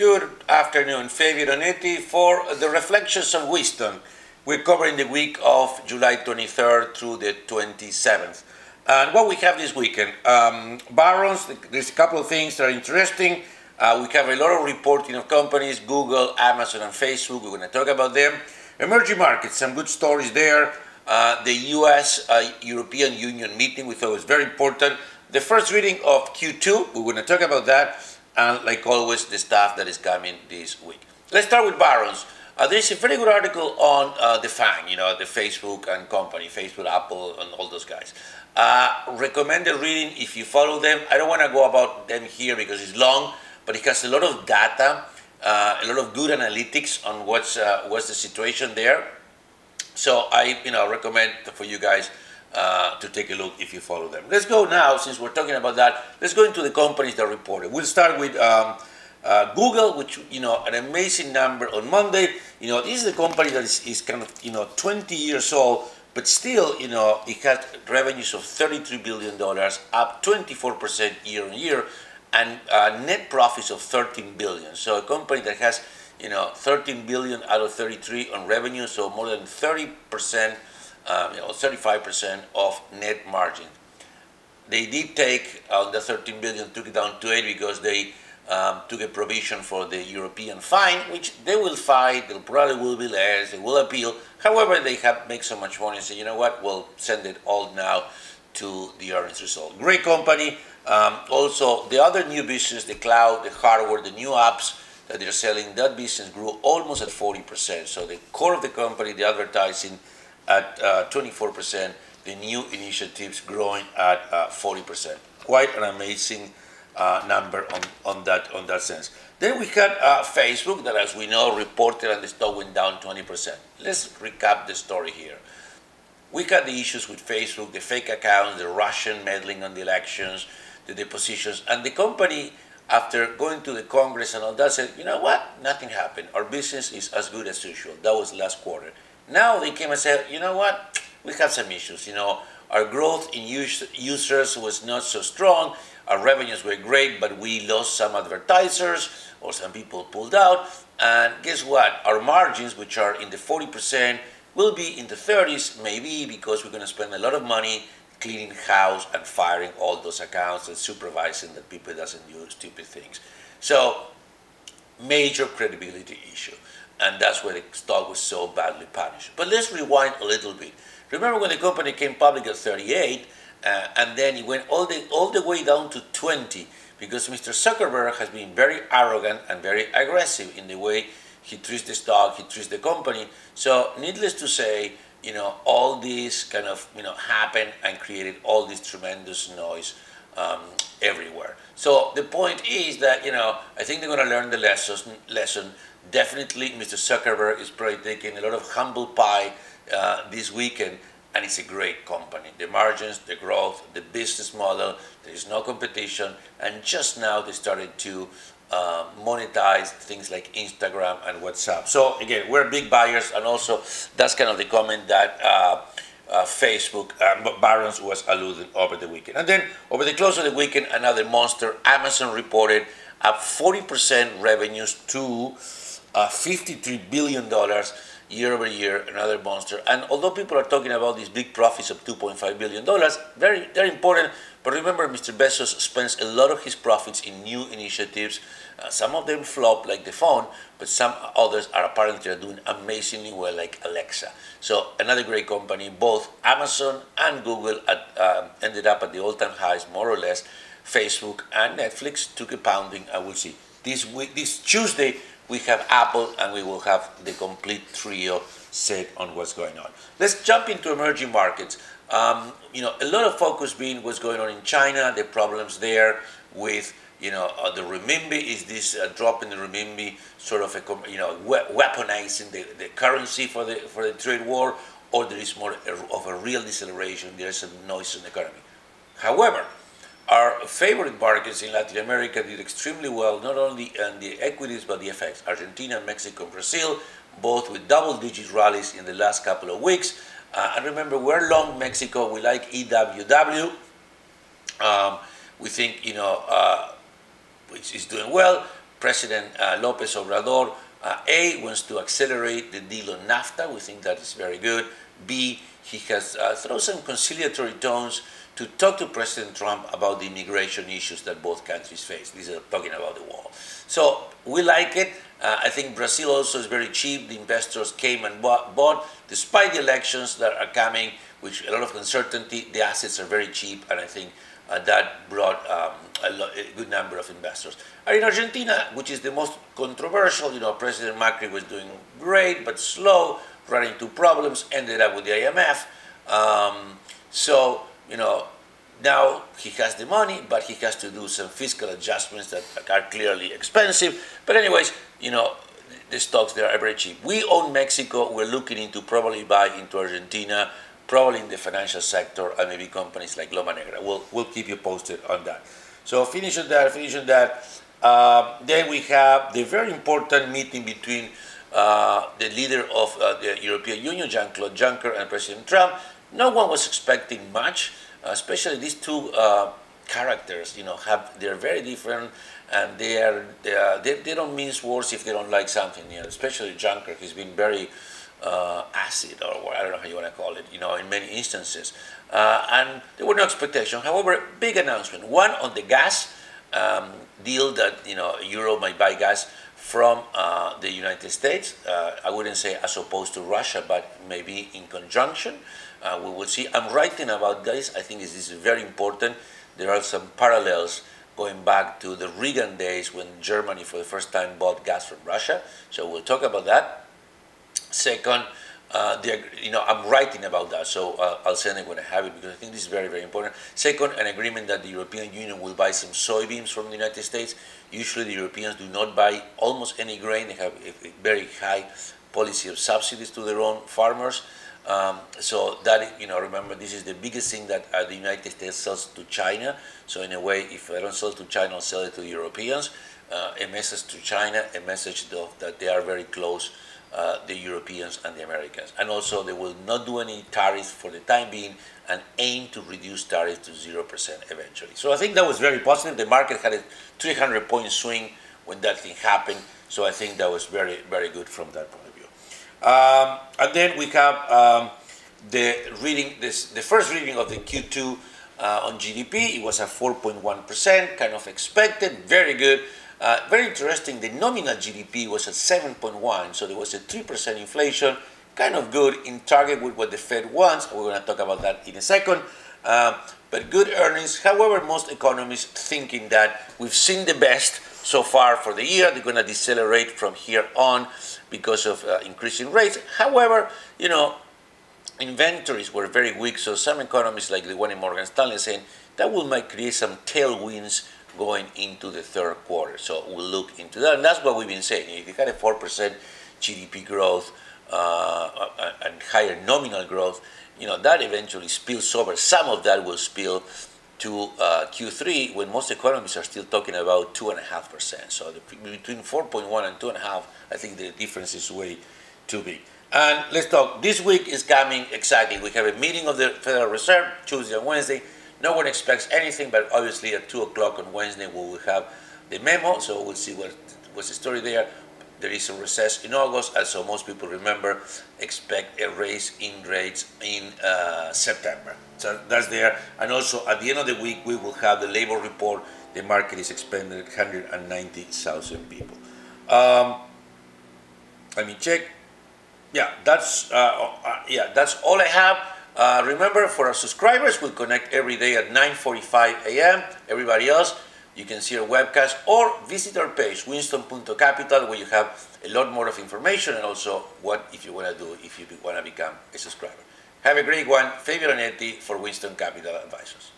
Good afternoon, Fabio Donetti for the Reflections of Winston. We're covering the week of July 23rd through the 27th. And what we have this weekend, Barron's, there's a couple of things that are interesting. We have a lot of reporting of companies, Google, Amazon, and Facebook. We're going to talk about them. Emerging markets, some good stories there. The US European Union meeting we thought was very important. The first reading of Q2, we're going to talk about that. And like always, the stuff that is coming this week. Let's start with Barron's. There's a very good article on the FANG, the Facebook and company, Facebook, Apple, and all those guys. Recommended reading if you follow them. I don't want to go about them here because it's long, but it has a lot of data, a lot of good analytics on what's the situation there. So I recommend for you guys to take a look if you follow them. Let's go now, since we're talking about that, let's go into the companies that reported. We'll start with Google, which, an amazing number on Monday. This is a company that is kind of, 20 years old, but still, it has revenues of $33 billion, up 24% year on year, and net profits of $13 billion. So a company that has, 13 billion out of 33 on revenue, so more than 30%, 35% of net margin. They did take the 13 billion, took it down to 8 because they took a provision for the European fine, which they will fight. There probably will be less. They will appeal. However, they have made so much money and say, you know what, we'll send it all now to the earnings result. Great company. Also, the other new business, the cloud, the hardware, the new apps that they're selling, that business grew almost at 40%. So the core of the company, the advertising, at 24%, the new initiatives growing at 40%. Quite an amazing number on that sense. Then we had Facebook that, as we know, reported and the stock went down 20%. Let's recap the story here. We had the issues with Facebook, the fake accounts, the Russian meddling on the elections, the depositions, and the company, after going to the Congress and all that, said, you know what, nothing happened. Our business is as good as usual. That was last quarter. Now they came and said, you know what, we have some issues. Our growth in users was not so strong. Our revenues were great, but we lost some advertisers or some people pulled out. And guess what? Our margins, which are in the 40%, will be in the 30s, maybe because we're going to spend a lot of money cleaning house and firing all those accounts and supervising that people doesn't do stupid things. So, major credibility issue. And that's why the stock was so badly punished. But let's rewind a little bit. Remember when the company came public at 38, and then it went all the way down to 20, because Mr. Zuckerberg has been very arrogant and very aggressive in the way he treats the stock, he treats the company. So needless to say, all this kind of, happened and created all this tremendous noise everywhere. So the point is that, I think they're going to learn the lesson. Definitely, Mr. Zuckerberg is probably taking a lot of humble pie this weekend, and it's a great company. The margins, the growth, the business model, there is no competition, and just now they started to monetize things like Instagram and WhatsApp. So again, we're big buyers, and also that's kind of the comment that Facebook, Barron's was alluding over the weekend. And then over the close of the weekend, another monster, Amazon reported up 40% revenues to $53 billion year over year, another monster. And although people are talking about these big profits of $2.5 billion, they're important. But remember, Mr. Bezos spends a lot of his profits in new initiatives. Some of them flop, like the phone, but some others are apparently doing amazingly well, like Alexa. So another great company. Both Amazon and Google ended up at the all-time highs, more or less. Facebook and Netflix took a pounding, and we'll see. This Tuesday, we have Apple, and we will have the complete trio set on what's going on. Let's jump into emerging markets. A lot of focus being what's going on in China, the problems there with, the renminbi. Is this drop in the renminbi sort of weaponizing the currency for the trade war, or there is more of a real deceleration? There's some noise in the economy. However, our favorite markets in Latin America did extremely well, not only in the equities, but the FX. Argentina, Mexico, and Brazil, both with double-digit rallies in the last couple of weeks. And remember, we're long Mexico. We like EWW. We think, which is doing well. President Lopez Obrador, A, wants to accelerate the deal on NAFTA. We think that is very good. B, he has thrown some conciliatory tones to talk to President Trump about the immigration issues that both countries face. These are talking about the wall. So we like it. I think Brazil also is very cheap. The investors came and bought. Despite the elections that are coming, which a lot of uncertainty, the assets are very cheap, and I think that brought a good number of investors. And in Argentina, which is the most controversial, President Macri was doing great but slow, running into problems, ended up with the IMF. Now he has the money, but he has to do some fiscal adjustments that are clearly expensive. But anyways, the stocks there are very cheap. We own Mexico. We're looking into probably buy into Argentina, probably in the financial sector, and maybe companies like Loma Negra. We'll keep you posted on that. So finish on that. Then we have the very important meeting between the leader of the European Union, Jean-Claude Juncker, and President Trump. No one was expecting much, especially these two characters. They're very different, and they don't mince words if they don't like something. Especially Juncker, he's been very acid, or I don't know how you want to call it. In many instances, and there were no expectations. However, big announcement. One on the gas deal that Europe might buy gas from the United States. I wouldn't say as opposed to Russia, but maybe in conjunction. We will see. I'm writing about this. I think this is very important. There are some parallels going back to the Reagan days when Germany for the first time bought gas from Russia. So we'll talk about that. Second, I'm writing about that, so I'll send it when I have it, because I think this is very, very important. Second, an agreement that the European Union will buy some soybeans from the United States. Usually the Europeans do not buy almost any grain. They have a very high policy of subsidies to their own farmers. So that, remember, this is the biggest thing that the United States sells to China. So in a way, if I don't sell to China, I'll sell it to the Europeans. A message to China, a message that they are very close, the Europeans and the Americans. And also they will not do any tariffs for the time being and aim to reduce tariffs to 0% eventually. So I think that was very positive. The market had a 300-point swing when that thing happened. So I think that was very, very good from that point of view. And then we have the first reading of the Q2 on GDP. It was at 4.1%, kind of expected, very good. Very interesting, the nominal GDP was at 7.1, so there was a 3% inflation, kind of good, in target with what the Fed wants. We're going to talk about that in a second. But good earnings. However, most economists thinking that we've seen the best so far for the year. They're going to decelerate from here on because of increasing rates. However, inventories were very weak, so some economists, like the one in Morgan Stanley, saying that might create some tailwinds going into the third quarter. So we'll look into that. And that's what we've been saying. If you had a 4% GDP growth and higher nominal growth, that eventually spills over. Some of that will spill to Q3, when most economists are still talking about 2.5%. So between 4.1 and 2.5, I think the difference is way too big. And let's talk. This week is coming exciting. We have a meeting of the Federal Reserve Tuesday and Wednesday. No one expects anything, but obviously at 2 o'clock on Wednesday we will have the memo, so we'll see what's the story there. There is a recess in August, and so most people expect a raise in rates in September. So that's there. And also at the end of the week we will have the labor report. The market is expecting 190,000 people. Let me check. Yeah, that's all I have. Remember, for our subscribers, we'll connect every day at 9:45 a.m. Everybody else, you can see our webcast or visit our page, winston.capital, where you have a lot more of information, and also what if you want to do if you want to become a subscriber. Have a great one. Fabio Lanetti for Winston Capital Advisors.